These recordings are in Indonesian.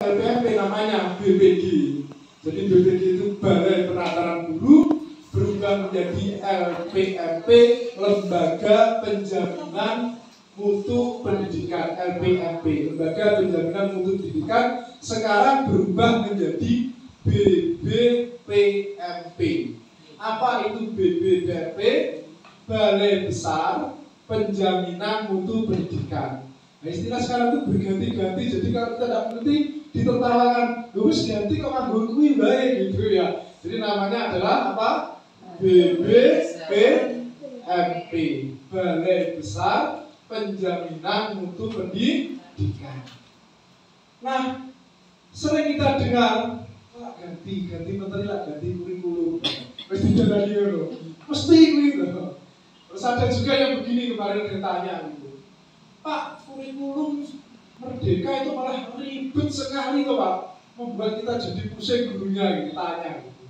LPMP namanya BPG. Jadi BPG itu Balai Penataran Guru, berubah menjadi LPMP, Lembaga Penjaminan Mutu Pendidikan. LPMP, Lembaga Penjaminan Mutu Pendidikan, sekarang berubah menjadi BBPMP. Apa itu BBPMP? Balai Besar Penjaminan Mutu Pendidikan. Nah, istilah sekarang itu berganti-ganti, jadi kalau kita tidak mengerti ditertawakan, lurus ganti kok nganggo kuwi bae gitu ya. Jadi namanya adalah apa? BBPMP, Balai Besar Penjaminan Mutu Pendidikan. Nah, sering kita dengar, ganti menteri lah, ganti kurikulum. Mesti jadi ngono. Mesti kuwi lho. Terus ada juga yang begini kemarin ditanya gitu. Pak, kurikulum Merdeka itu malah ribet sekali kok Pak, membuat kita jadi pusing gurunya gitu, tanya gitu.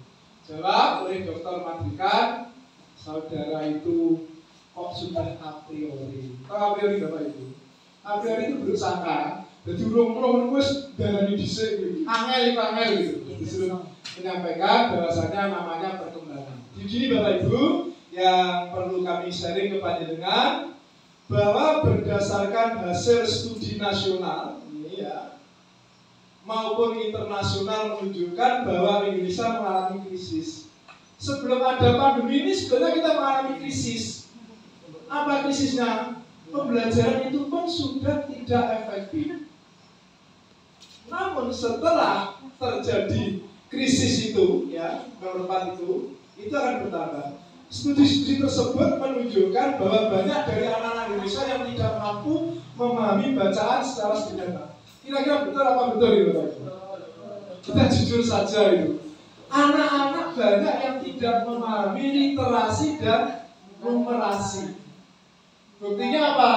Jawab oleh Dr. Madrikan, saudara itu kok sudah a priori. Tahu a priori Bapak Ibu? A priori itu bersangka, jadi urung-urung wis darani dhisik gitu. Angel gitu. Disuruh menyampaikan bahwasanya namanya perkembangan. Di sini Bapak Ibu yang perlu kami sharing kepada panjenengan, bahwa berdasarkan hasil studi nasional ini ya maupun internasional menunjukkan bahwa Indonesia mengalami krisis. Sebelum ada pandemi ini sebenarnya kita mengalami krisis. Apa krisisnya? Pembelajaran itu pun sudah tidak efektif. Namun setelah terjadi krisis itu ya, nomor 4 itu akan bertambah. Studi-studi tersebut menunjukkan bahwa banyak dari anak-anak Indonesia yang tidak mampu memahami bacaan secara sederhana. Kira-kira betul apa betul itu Bapak Ibu? Kita jujur saja itu. Anak-anak banyak yang tidak memahami literasi dan numerasi. Buktinya apa?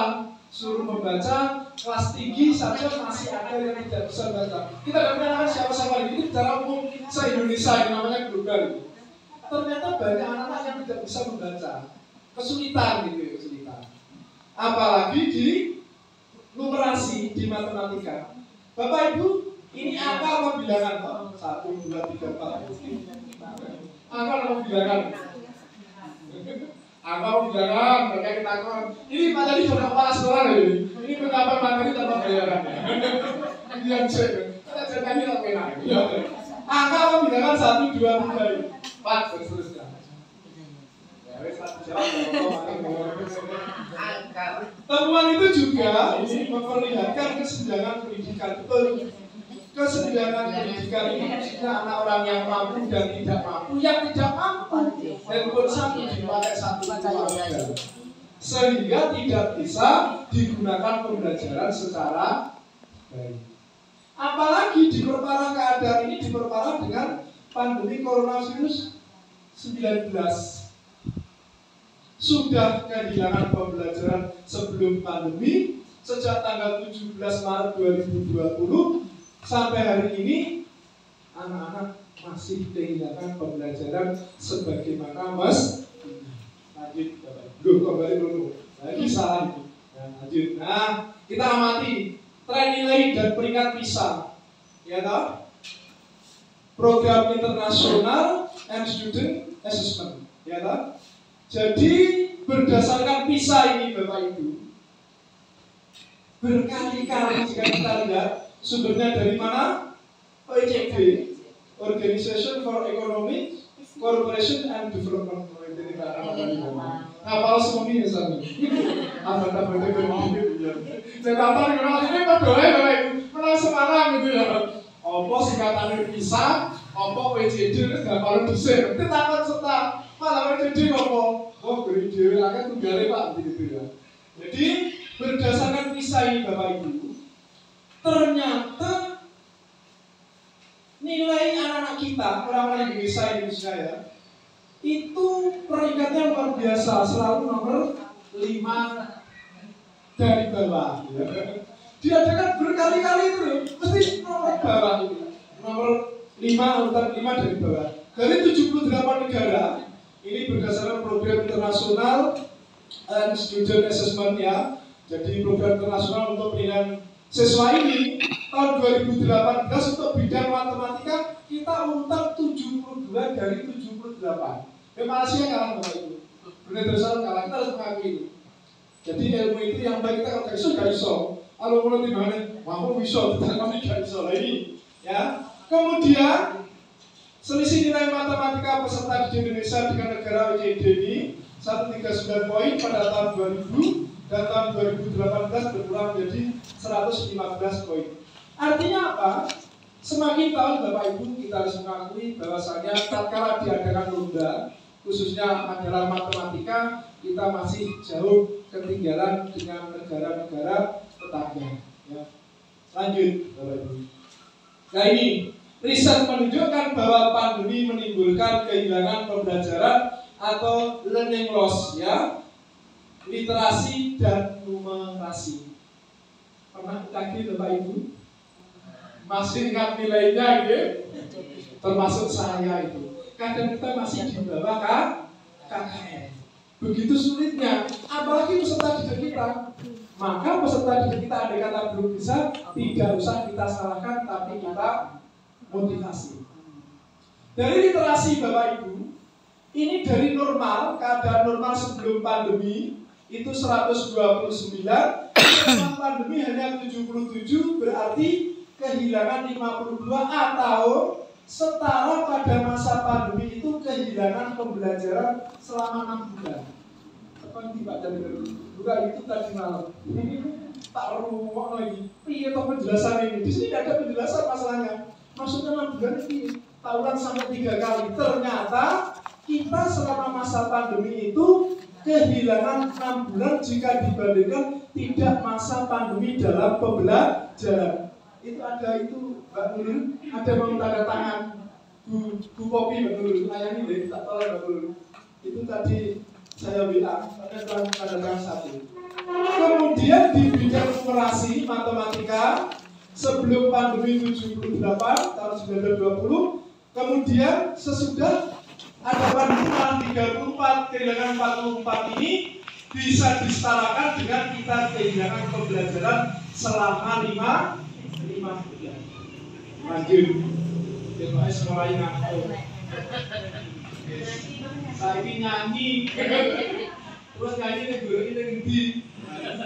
Suruh membaca kelas tinggi saja masih ada yang tidak bisa baca. Kita tidak mengenal siapa-siapa ini secara umum se-Indonesia yang namanya global itu. Ternyata banyak anak-anak yang tidak bisa membaca, kesulitan gitu ya, kesulitan. Apalagi di numerasi, di matematika. Bapak Ibu, ini angka apa bilangan Pak? 1, 2, 3, 4. Angka apa bilangan? Angka apa bilangan? Mereka kita kon. Ini Pak tadi sudah kepala sekolah ini. Ini mengapa materi tanpa bayaran? Ini yang cek. Kita ceritanya tidak enak. Angka apa bilangan 1, 2, 3 ini. 4 dan seterusnya. Temuan itu juga ini memperlihatkan kesenjangan pendidikan. Kesenjangan pendidikan ini maksudnya anak orang yang mampu dan tidak mampu. Yang tidak mampu handphone satu dipakai satu keluarga, sehingga tidak bisa digunakan pembelajaran secara baik. Apalagi diperparah keadaan ini diperparah dengan pandemi coronavirus 19. Sudah kehilangan pembelajaran sebelum pandemi sejak tanggal 17 Maret 2020 sampai hari ini anak-anak masih kehilangan pembelajaran sebagaimana Mas. Lanjut kembali dulu. Lagi salah itu. Lanjut. Nah, kita amati tren nilai dan peringkat PISA. Ya toh? Program internasional and student assessment, ya kan? Jadi berdasarkan PISA ini Bapak Ibu, berkali-kali jika kita lihat sumbernya dari mana? OECD, Organization for Economic Cooperation and Development. Nah, kalau semua ini misalnya, apa-apa itu saya katakan ini berdoa Bapak Ibu, menang semangat gitu ya. Apa singkatannya PISA, apa OECD itu gak kalau disir. Itu takut serta malah OECD ngomong, oh beri dewe lagi tunggale Pak gitu ya. Jadi berdasarkan PISA ini Bapak Ibu, ternyata nilai anak-anak kita, orang-orang Indonesia ya, itu peringkatnya luar biasa, selalu nomor 5 dari bawah. Ya. Diadakan berkali-kali itu loh, mesti nomor bawah itu. Nomor 5, urutan 5 dari bawah. Dari 78 negara, ini berdasarkan program internasional and student assessment ya. Jadi program internasional untuk penilaian siswa ini tahun 2018 untuk bidang matematika kita untak 72 dari 78. Malaysia kalah Bapak Ibu. Brunei Darussalam kalah, kita harus mengakui itu. Jadi ilmu itu yang baik kita kalau gak iso. Kalau mulai dimana, mau iso, tetapi kami gak iso lagi. Ya. Kemudian selisih nilai matematika peserta di Indonesia dengan negara OECD ini 139 poin pada tahun 2000 dan tahun 2018 berkurang menjadi 115 poin. Artinya apa? Semakin tahun Bapak Ibu kita harus mengakui bahwasanya tatkala diadakan lomba khususnya adalah matematika, kita masih jauh ketinggalan dengan negara-negara tetangga. Ya. Lanjut Bapak Ibu. Nah ini riset menunjukkan bahwa pandemi menimbulkan kehilangan pembelajaran atau learning loss, ya, literasi dan numerasi. Pernah lagi Bapak Ibu? Masih ingat nilainya gitu? Termasuk saya itu. Kadang kita masih di bawah KKN. Begitu sulitnya, apalagi peserta didik kita. Maka peserta didik kita andai kata belum bisa, tidak usah kita salahkan, tapi kita motivasi. Dari literasi Bapak Ibu, ini dari normal, keadaan normal sebelum pandemi itu 129, setelah pandemi hanya 77, berarti kehilangan 52 atau setara pada masa pandemi itu kehilangan pembelajaran selama 6 bulan. Apa tidak dari bukan itu tadi malam. Ini tak ruwet lagi. Iya toh penjelasan ini. Di sini tidak ada penjelasan masalahnya. Maksudnya 6 bulan ini tahunan sampai 3 kali. Ternyata kita selama masa pandemi itu kehilangan 6 bulan jika dibandingkan tidak masa pandemi dalam pembelajaran. Itu ada itu Mbak Nurul, ada mau tanda tangan Bu Kopi Mbak Nurul, layani deh, tak tahu Mbak Nurul. Itu tadi saya bilang, ada tanda tangan 1. Kemudian di bidang numerasi matematika sebelum pandemi 78 tahun 1920, kemudian sesudah ada pandemi tahun 34 kehilangan 44 ini bisa disetarakan dengan kita kehilangan pembelajaran selama 5 bulan. Lanjut. Kita mulai ngantuk. Saya ini nyanyi. Terus nyanyi nih guru ini di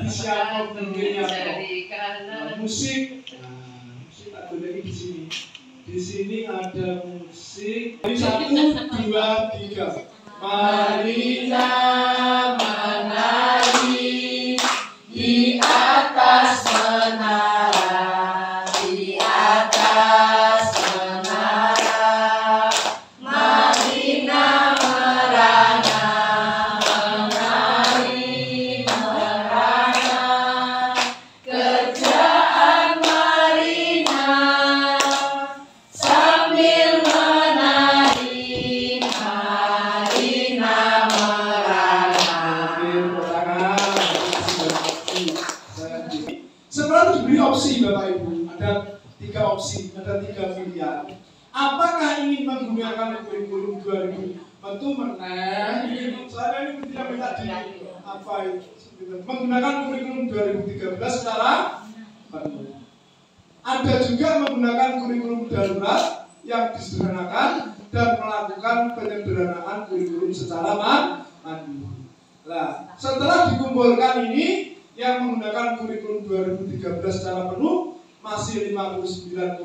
siapa tentunya musik. Musik tak boleh di sini. Di sini ada musik. 1, 2, 3. Marilah menari di atas menara, di atas menara. Marilah merana, menari merana. Kerjaan Marina sambil menari, Marina merana. Sebenarnya diberi opsi Bapak Ibu, ada 3 opsi, ada 3 pilihan. Apakah ingin menggunakan kurikulum 2000? Tentu meneh. Saya ini tidak minta di apa itu? Menggunakan kurikulum 2013 secara penuh. Ada juga menggunakan kurikulum darurat yang disederhanakan dan melakukan penyederhanaan kurikulum secara mandiri. Nah, setelah dikumpulkan ini, yang menggunakan kurikulum 2013 secara penuh masih 59,2%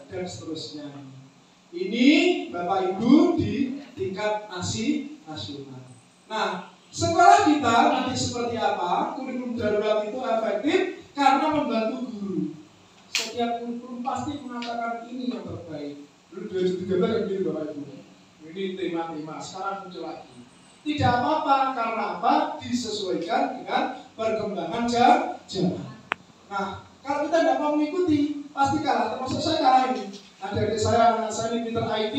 dan seterusnya. Ini Bapak Ibu di tingkat nasional. Nah, sekolah kita nanti seperti apa? Kurikulum darurat itu efektif karena membantu guru. Setiap kurikulum pasti mengatakan ini yang terbaik. Dulu 2013 yang begini Bapak Ibu. Ini tema-tema, sekarang muncul lagi. Tidak apa-apa, karena apa? Disesuaikan dengan perkembangan zaman. Nah, kalau kita tidak mau mengikuti, pasti kalah. Termasuk saya kalah ini. Adik-adik saya, anak saya ini pintar IT,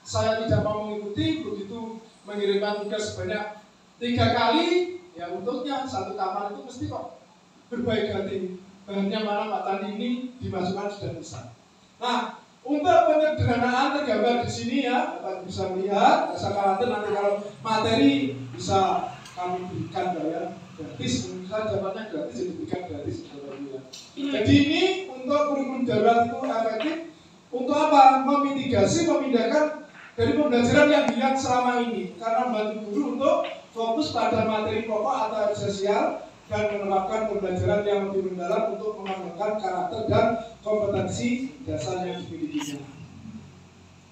saya tidak mau mengikuti, begitu mengirimkan tugas sebanyak 3 kali, ya untuknya 1 kamar itu mesti kok berbaik hati. Bahannya mana Pak Tani ini dimasukkan sudah bisa. Nah, untuk penyederhanaan tergambar di sini ya, Bapak bisa melihat. Saya khawatir nanti kalau materi bisa kami berikan ya. gratis, misalnya dapatnya gratis, diberikan gratis. Jadi ini untuk kurikulum darurat itu efektif untuk apa? Memitigasi, memindahkan dari pembelajaran yang hilang selama ini, karena membantu guru untuk fokus pada materi pokok atau esensial dan menerapkan pembelajaran yang lebih mendalam untuk mengembangkan karakter dan kompetensi dasar yang dimilikinya.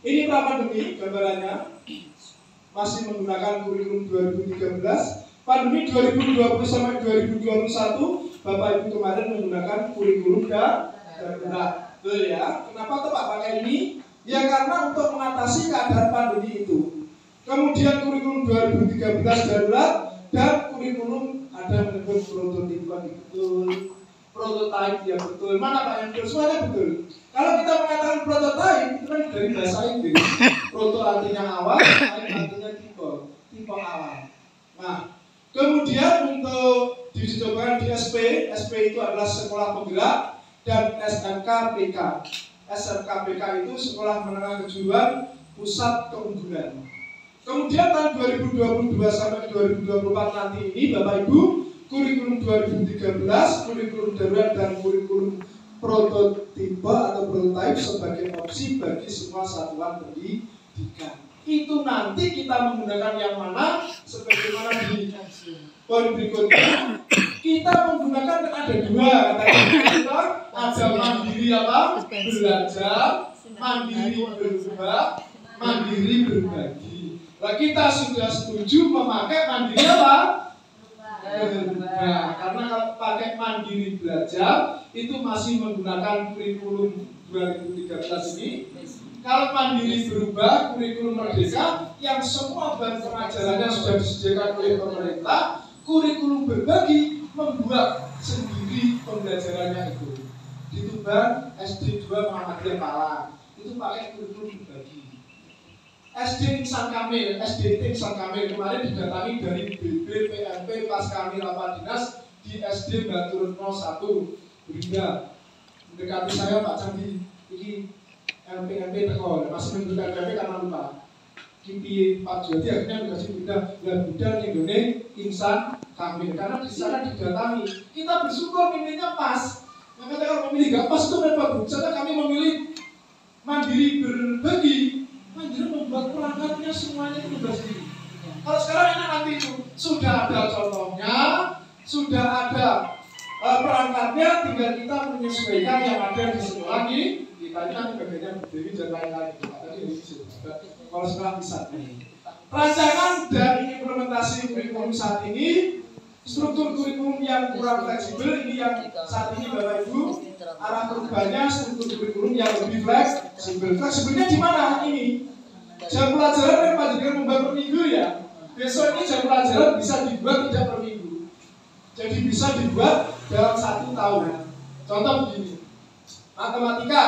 Ini pra-pandemi gambarannya, masih menggunakan kurikulum 2013. Pandemi 2020 sampai 2021, Bapak Ibu kemarin menggunakan kurikulum darurat. Betul ya? Kenapa tuh Pak pakai ini? Ya karena untuk mengatasi keadaan pandemi itu. Kemudian kurikulum 2013 darurat dan kurikulum ada menyebut prototipe betul, prototype yang betul. Mana Pak yang betul? Semuanya betul. Kalau kita mengatakan prototype itu kan dari bahasa Inggris. Proto artinya awal, type artinya tipe awal. Nah, kemudian untuk dicobakan di SP itu adalah sekolah penggerak, dan SMK-PK. SMK-PK itu sekolah menengah kejuruan pusat keunggulan. Kemudian tahun 2022 sampai 2024 nanti ini Bapak Ibu, kurikulum 2013, kurikulum darurat dan kurikulum prototipe atau prototype sebagai opsi bagi semua satuan pendidikan. Itu nanti kita menggunakan yang mana? Sebagaimana di poin berikutnya, kita menggunakan ada dua, ada mandiri apa? Belajar, mandiri berubah, mandiri berbagi. Nah, kita sudah setuju memakai mandiri apa? Berubah. Karena kalau pakai mandiri belajar itu masih menggunakan kurikulum 2013 ini. Kalau mandiri berubah, kurikulum merdeka yang semua bahan pengajarannya sudah disediakan oleh pemerintah, kurikulum berbagi membuat sendiri pembelajarannya itu. Di Tuban SD 2 Muhammadiyah Malang itu pakai kurikulum berbagi. SD Insan Kamil, SDT Insan Kamil kemarin didatangi dari BB, PMP, Paskamil, apa dinas di SD Batu Retno 1 Berinda. Mendekati saya Pak Candi, ini MP teko, masih menunjukkan MP karena lupa. Kipi Pak Jodi akhirnya dikasih budak Indonesia Insan Kamil karena di sana didatangi. Kita bersyukur milihnya pas. Maka kalau memilih gak pas itu repot. Misalnya kami memilih mandiri berbagi, mandiri membuat perangkatnya semuanya itu sendiri. Kalau sekarang enak nanti itu sudah ada contohnya, sudah ada perangkatnya, tinggal kita menyesuaikan yang ada di sekolah ini. Tadi kan bagiannya berdiri dan lain-lain. Tadi ini sudah. Kalau sekarang bisa. Rancangan dan implementasi kurikulum saat ini, struktur kurikulum yang kurang fleksibel ini yang saat ini Bapak Ibu arah perubahannya struktur kurikulum yang lebih fleksibel. Fleksibelnya di mana ini? Jam pelajaran yang panjenengan membuat per minggu ya. Besok ini jam pelajaran bisa dibuat tidak per minggu. Jadi bisa dibuat dalam 1 tahun. Contoh begini, matematika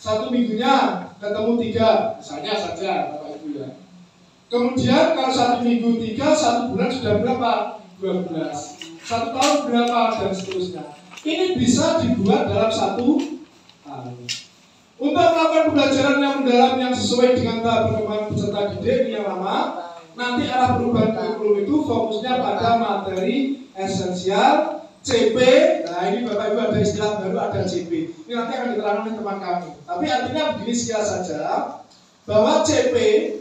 1 minggunya ketemu 3, misalnya saja Bapak Ibu ya. Kemudian kalau 1 minggu 3, 1 bulan sudah berapa? 12. 1 tahun berapa? Dan seterusnya. Ini bisa dibuat dalam 1 tahun. Untuk melakukan pembelajaran yang mendalam yang sesuai dengan tahap perkembangan peserta didik yang lama, nanti arah perubahan kurikulum itu fokusnya pada materi esensial, CP. Nah ini Bapak Ibu ada istilah baru, ada CP. Ini nanti akan diterangkan oleh teman kami. Tapi artinya begini sekilas saja, bahwa CP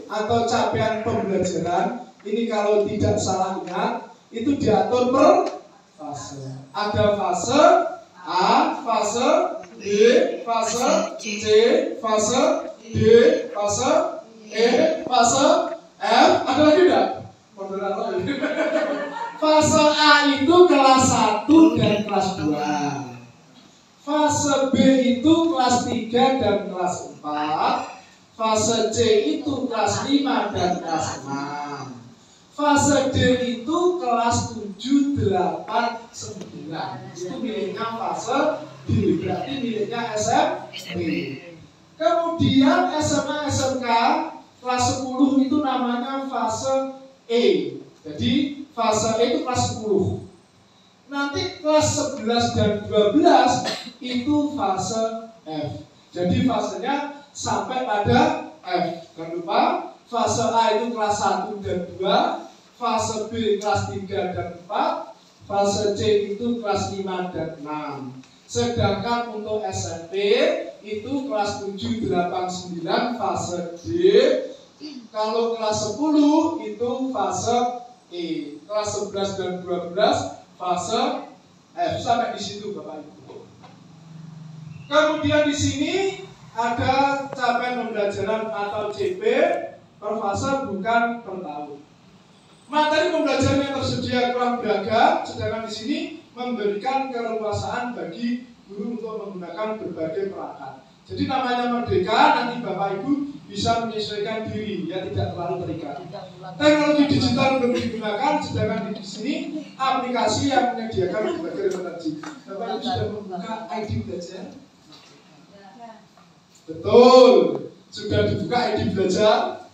atau capaian pembelajaran ini kalau tidak salah ingat itu diatur per fase. Ada fase A, fase B, fase C, fase D, fase E, fase F. Ada lagi enggak? Fase A itu kelas 1 dan kelas 2. Fase B itu kelas 3 dan kelas 4. Fase C itu kelas 5 dan kelas 6. Fase D itu kelas 7, 8, 9. Itu miliknya fase D, berarti miliknya SMP. Kemudian SMA SMK kelas 10 itu namanya fase E. Jadi fase E itu kelas 10. Nanti kelas 11 dan 12 itu fase F. Jadi fasenya sampai pada F. Jangan lupa fase A itu kelas 1 dan 2, fase B kelas 3 dan 4, fase C itu kelas 5 dan 6. Sedangkan untuk SMP itu kelas 7, 8, 9 fase D. Kalau kelas 10 itu fase E. Kelas 11 dan 12 fase F. Sampai di situ Bapak Ibu. Kemudian di sini ada capaian pembelajaran atau CP per fase bukan per tahun. Materi pembelajaran yang tersedia kurang beragam, sedangkan di sini memberikan keleluasaan bagi guru untuk menggunakan berbagai perangkat. Jadi namanya merdeka, nanti Bapak Ibu bisa menyesuaikan diri, ya tidak terlalu terikat. Teknologi digital belum digunakan, sedangkan di sini aplikasi yang menyediakan berbagai referensi. Bapak Ibu sudah membuka ID belajar? Betul, sudah dibuka ID belajar?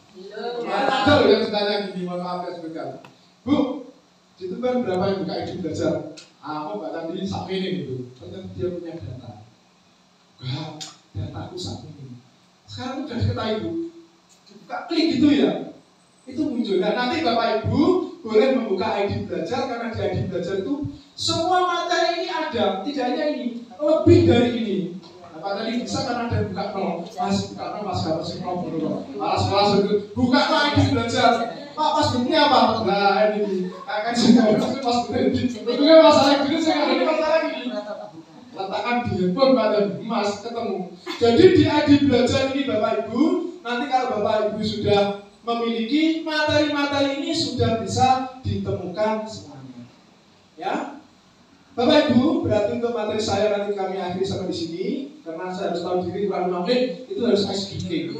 Ada loh yang bertanya gini, mohon maaf ya sebentar. Bu, itu kan berapa yang buka ID belajar? Aku Mbak Tandi sak ini gitu. Ternyata dia punya data. Wah, dataku sak ini. Sekarang udah diketahui Ibu. Buka klik gitu ya. Itu muncul. Nah, nanti Bapak Ibu boleh membuka ID belajar karena di ID belajar itu semua materi ini ada, tidak hanya ini, lebih dari ini. Pak tadi bisa kan ada buka no, mas buka no mas kamu sih no dulu, kelas itu buka no ID belajar, Pak pas bentuknya apa? Nah ini akan sih pas bentuk, bentuknya masalah gini sih kan ini masalah gini, letakkan di handphone Pak dan Mas ketemu. Jadi di ID belajar ini Bapak Ibu, nanti kalau Bapak Ibu sudah memiliki materi-materi ini sudah bisa ditemukan semuanya, ya. Bapak Ibu, berarti untuk materi saya nanti kami akhiri sampai di sini karena saya harus tahu diri kurang 5 menit itu harus ice breaking.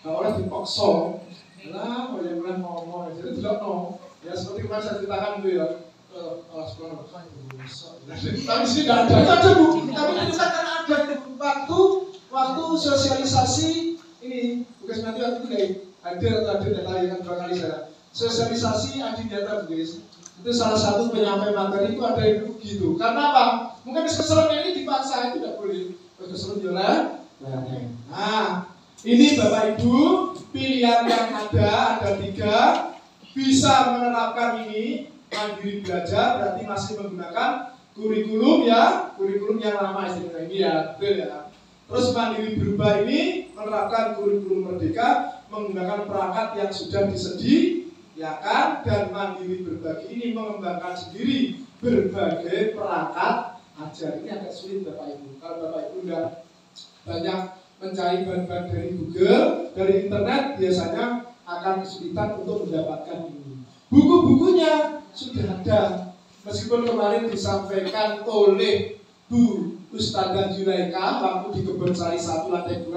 Kalau oleh dipaksa, lah banyak ngomong, jadi tidak no. Ya seperti kemarin saya ceritakan itu ya, sekolah tapi sini tidak ada, itu ada Bu. Tapi itu kan karena ada waktu sosialisasi ini, tugas nanti waktu itu hadir atau hadir data yang dua kali saya. Sosialisasi adi data guys. Itu salah satu penyampai materi itu ada yang begitu. Karena apa? Mungkin keseruannya ini dipaksa itu tidak boleh. Keseruan jualan. Nah, ini Bapak Ibu pilihan yang ada 3. Bisa menerapkan ini mandiri belajar berarti masih menggunakan kurikulum ya, kurikulum yang lama istilahnya ini ya, betul ya. Terus mandiri berubah ini menerapkan kurikulum merdeka menggunakan perangkat yang sudah disediakan. Ya kan, dan mandiri berbagi ini mengembangkan sendiri berbagai perangkat ajar. Ini agak sulit Bapak Ibu. Kalau Bapak Ibu sudah banyak mencari bahan-bahan dari Google, dari internet, biasanya akan kesulitan untuk mendapatkan ini. Buku-bukunya sudah ada. Meskipun kemarin disampaikan oleh Bu Ustadzah Zulaika waktu di Kebun Sari 1 lantai 2,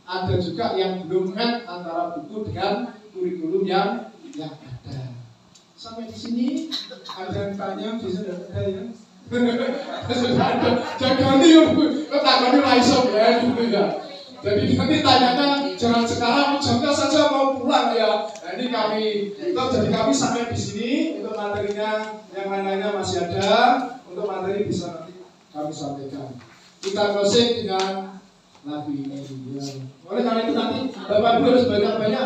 ada juga yang belum match antara buku dengan kurikulum yang ada. Sampai di sini ada yang tanya, bisa ada ya? Sudah ada. Jangan takoni langsung ya, gitu ya. Jadi nanti tanyanya jangan sekarang, jamnya saja mau pulang ya. Nah ini kami, jadi kami sampai di sini untuk materinya, yang lain-lainnya masih ada. Untuk materi bisa nanti kami sampaikan. Kita closing dengan lagu ini. Ya. Oleh karena itu nanti Bapak Ibu harus banyak-banyak